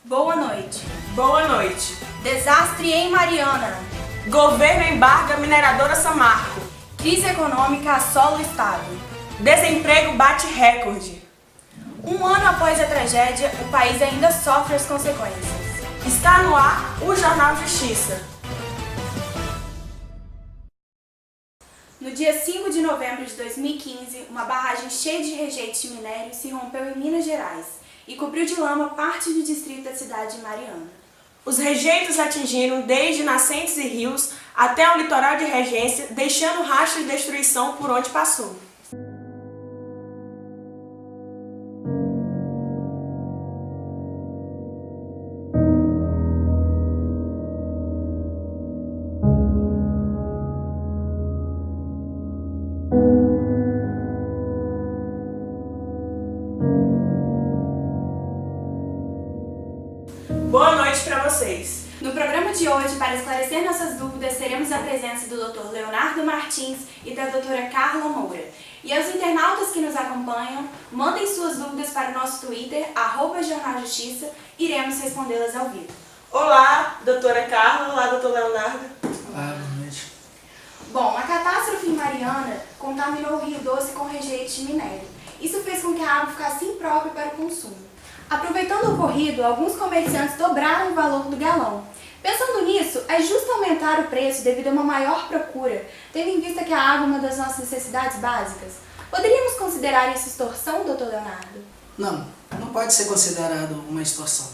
Boa noite. Boa noite. Desastre em Mariana. Governo embarga mineradora Samarco. Crise econômica assola o estado. Desemprego bate recorde. Um ano após a tragédia, o país ainda sofre as consequências. Está no ar o Jornal Justiça. No dia 5 de novembro de 2015, uma barragem cheia de rejeitos de minério se rompeu em Minas Gerais e cobriu de lama parte do distrito da cidade de Mariana. Os rejeitos atingiram desde nascentes e rios até o litoral de Regência, deixando rastro de destruição por onde passou. Boa noite para vocês. No programa de hoje, para esclarecer nossas dúvidas, teremos a presença do Dr. Leonardo Martins e da doutora Carla Moura. E aos internautas que nos acompanham, mandem suas dúvidas para o nosso Twitter, @Jornal Justiça, iremos respondê-las ao vivo. Olá, doutora Carla. Olá, doutor Leonardo. Olá, boa noite. Bom, a catástrofe em Mariana contaminou o Rio Doce com rejeitos de minério. Isso fez com que a água ficasse imprópria para o consumo. Aproveitando o ocorrido, alguns comerciantes dobraram o valor do galão. Pensando nisso, é justo aumentar o preço devido a uma maior procura, tendo em vista que a água é uma das nossas necessidades básicas. Poderíamos considerar isso extorsão, doutor Leonardo? Não pode ser considerado uma extorsão.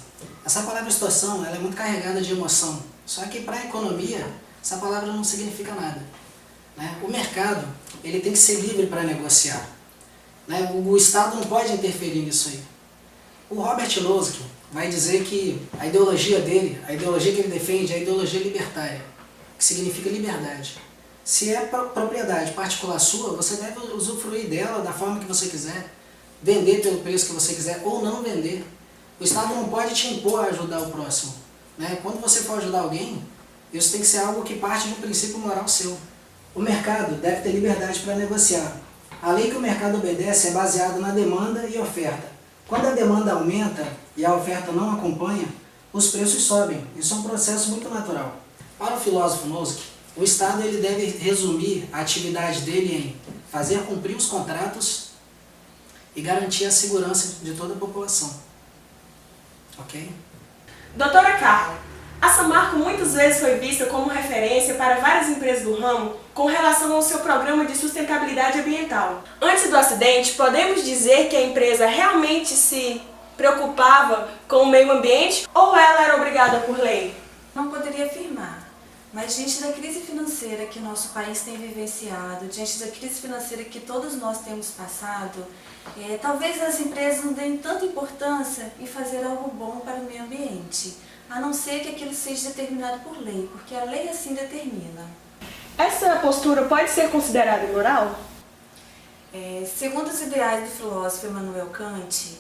Essa palavra extorsão ela é muito carregada de emoção, só que para a economia essa palavra não significa nada. Né? O mercado ele tem que ser livre para negociar. Né? O Estado não pode interferir nisso aí. O Robert Nozick vai dizer que a ideologia dele, a ideologia que ele defende é a ideologia libertária, que significa liberdade. Se é propriedade particular sua, você deve usufruir dela da forma que você quiser, vender pelo preço que você quiser ou não vender. O Estado não pode te impor a ajudar o próximo. Né? Quando você for ajudar alguém, isso tem que ser algo que parte de um princípio moral seu. O mercado deve ter liberdade para negociar. A lei que o mercado obedece é baseada na demanda e oferta. Quando a demanda aumenta e a oferta não acompanha, os preços sobem. Isso é um processo muito natural. Para o filósofo Nozick, o Estado ele deve resumir a atividade dele em fazer cumprir os contratos e garantir a segurança de toda a população. Ok? Doutora Carla, a Samarco muitas vezes foi vista como referência para várias empresas do ramo com relação ao seu programa de sustentabilidade ambiental. Antes do acidente, podemos dizer que a empresa realmente se preocupava com o meio ambiente ou ela era obrigada por lei? Não poderia afirmar, mas diante da crise financeira que o nosso país tem vivenciado, diante da crise financeira que todos nós temos passado, talvez as empresas não deem tanta importância em fazer algo bom para o meio ambiente, a não ser que aquilo seja determinado por lei, porque a lei assim determina. Essa postura pode ser considerada imoral? Segundo os ideais do filósofo Immanuel Kant,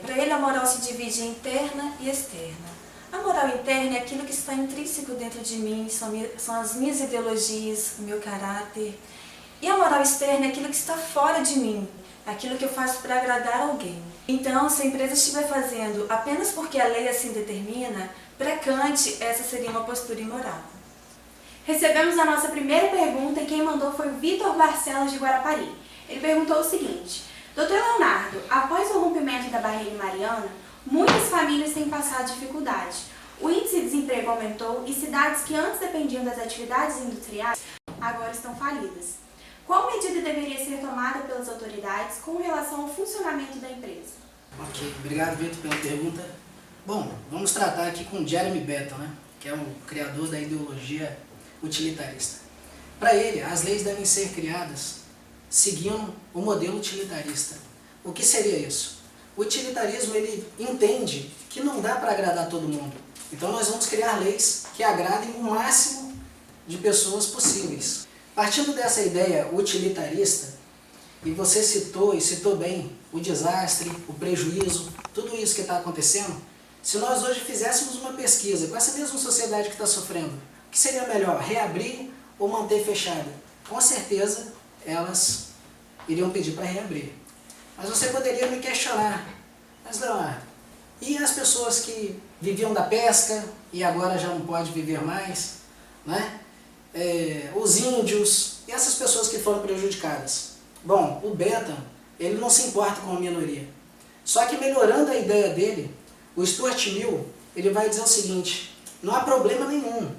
para ele a moral se divide em interna e externa. A moral interna é aquilo que está intrínseco dentro de mim, são as minhas ideologias, o meu caráter. E a moral externa é aquilo que está fora de mim, aquilo que eu faço para agradar alguém. Então, se a empresa estiver fazendo apenas porque a lei assim determina, para Kant essa seria uma postura imoral. Recebemos a nossa primeira pergunta e quem mandou foi o Vitor Barcelos de Guarapari. Ele perguntou o seguinte: Dr. Leonardo, após o rompimento da barreira em Mariana, muitas famílias têm passado dificuldade. O índice de desemprego aumentou e cidades que antes dependiam das atividades industriais agora estão falidas. Qual medida deveria ser tomada pelas autoridades com relação ao funcionamento da empresa? Ok, obrigado, Vitor, pela pergunta. Bom, vamos tratar aqui com Jeremy Bentham, né, que é o criador da ideologia utilitarista. Para ele, as leis devem ser criadas seguindo o modelo utilitarista. O que seria isso? O utilitarismo ele entende que não dá para agradar todo mundo. Então nós vamos criar leis que agradem o máximo de pessoas possíveis. Partindo dessa ideia utilitarista, e você citou bem o desastre, o prejuízo, tudo isso que está acontecendo, se nós hoje fizéssemos uma pesquisa com essa mesma sociedade que está sofrendo, o que seria melhor, reabrir ou manter fechada? Com certeza elas iriam pedir para reabrir. Mas você poderia me questionar, mas Leonardo, e as pessoas que viviam da pesca e agora já não pode viver mais, né? Os índios e essas pessoas que foram prejudicadas. Bom, o Bentham, ele não se importa com a minoria. Só que melhorando a ideia dele, o Stuart Mill, ele vai dizer o seguinte: não há problema nenhum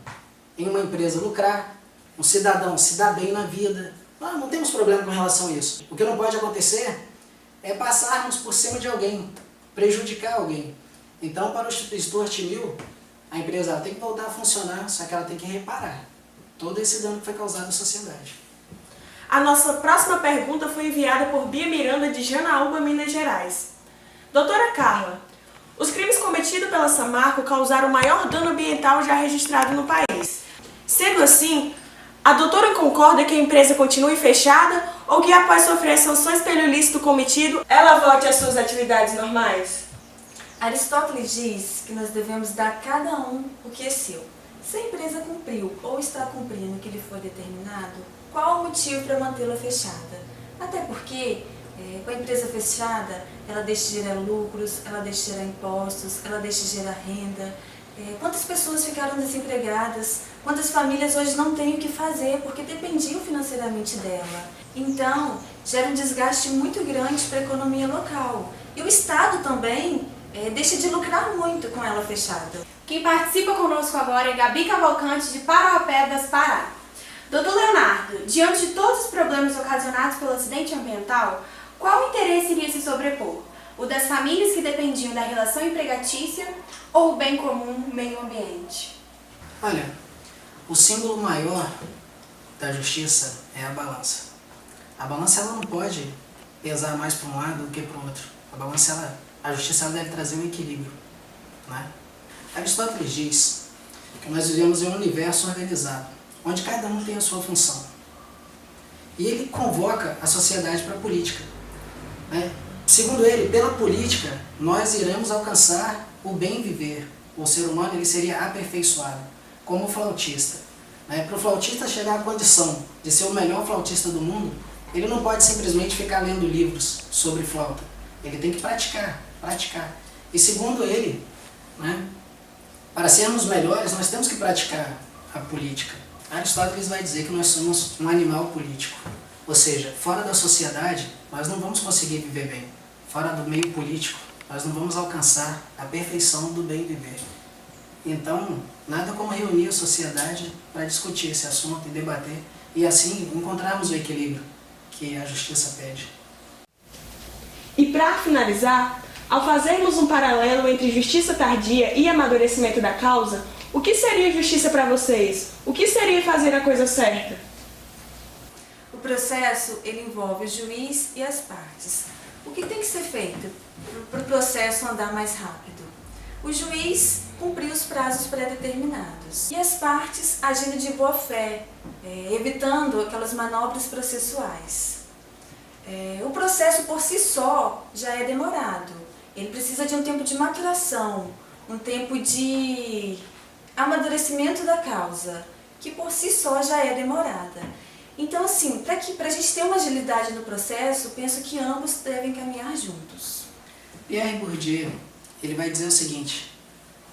em uma empresa lucrar, um cidadão se dar bem na vida. Não temos problema com relação a isso. O que não pode acontecer é passarmos por cima de alguém, prejudicar alguém. Então, para o Stuart Mill, a empresa ela tem que voltar a funcionar, só que ela tem que reparar todo esse dano que foi causado à sociedade. A nossa próxima pergunta foi enviada por Bia Miranda, de Janaúba, Minas Gerais. Doutora Carla, os crimes cometidos pela Samarco causaram o maior dano ambiental já registrado no país. Sendo assim, a doutora concorda que a empresa continue fechada ou que após sofrer sanções pelo ilícito cometido, ela volte às suas atividades normais? Aristóteles diz que nós devemos dar a cada um o que é seu. Se a empresa cumpriu ou está cumprindo o que lhe foi determinado, qual o motivo para mantê-la fechada? Até porque, com a empresa fechada, ela deixa de gerar lucros, ela deixa de gerar impostos, ela deixa de gerar renda. Quantas pessoas ficaram desempregadas? Quantas famílias hoje não têm o que fazer porque dependiam financeiramente dela? Então, gera um desgaste muito grande para a economia local. E o Estado também deixa de lucrar muito com ela fechada. Quem participa conosco agora é Gabi Cavalcante, de Parauapebas, Pará. Doutor Leonardo, diante de todos os problemas ocasionados pelo acidente ambiental, qual interesse iria se sobrepor? O das famílias que dependiam da relação empregatícia ou o bem comum, meio ambiente? Olha, o símbolo maior da justiça é a balança. A balança ela não pode pesar mais para um lado do que para o outro. A justiça ela deve trazer um equilíbrio, né? Aristóteles diz que nós vivemos em um universo organizado, onde cada um tem a sua função. E ele convoca a sociedade para a política, né? Segundo ele, pela política, nós iremos alcançar o bem viver. O ser humano ele seria aperfeiçoado, como o flautista. Para o flautista chegar à condição de ser o melhor flautista do mundo, ele não pode simplesmente ficar lendo livros sobre flauta. Ele tem que praticar. E segundo ele, para sermos melhores, nós temos que praticar a política. Aristóteles vai dizer que nós somos um animal político. Ou seja, fora da sociedade, nós não vamos conseguir viver bem. Fora do meio político, nós não vamos alcançar a perfeição do bem viver. Então, nada como reunir a sociedade para discutir esse assunto e debater, e assim encontrarmos o equilíbrio que a justiça pede. E para finalizar, ao fazermos um paralelo entre justiça tardia e amadurecimento da causa, o que seria justiça para vocês? O que seria fazer a coisa certa? O processo ele envolve o juiz e as partes. O que tem que ser feito para o processo andar mais rápido? O juiz cumprir os prazos pré-determinados e as partes agindo de boa fé, evitando aquelas manobras processuais. O processo por si só já é demorado. Ele precisa de um tempo de maturação, um tempo de amadurecimento da causa, que por si só já é demorada. Então, assim, para a gente ter uma agilidade no processo, penso que ambos devem caminhar juntos. Pierre Bourdieu, ele vai dizer o seguinte: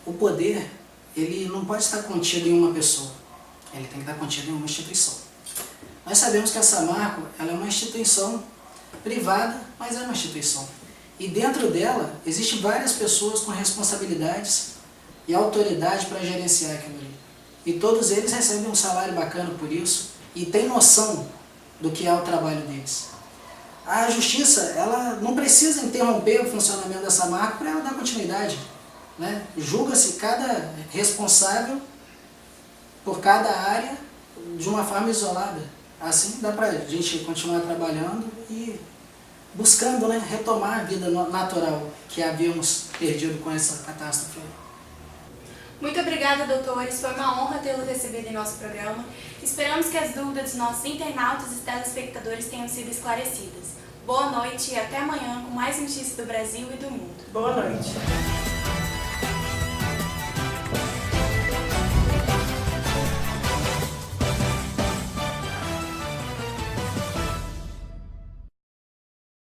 o poder, ele não pode estar contido em uma pessoa, ele tem que estar contido em uma instituição. Nós sabemos que a Samarco, ela é uma instituição privada, mas é uma instituição. E dentro dela, existem várias pessoas com responsabilidades e autoridade para gerenciar aquilo ali. E todos eles recebem um salário bacana por isso e têm noção do que é o trabalho deles. A justiça, ela não precisa interromper o funcionamento da Samarco para ela dar continuidade, Julga-se cada responsável por cada área de uma forma isolada. Assim dá para a gente continuar trabalhando e buscando retomar a vida natural que havíamos perdido com essa catástrofe. Muito obrigada, doutores. Foi uma honra tê-los recebido em nosso programa. Esperamos que as dúvidas dos nossos internautas e telespectadores tenham sido esclarecidas. Boa noite e até amanhã com mais notícias do Brasil e do mundo. Boa noite.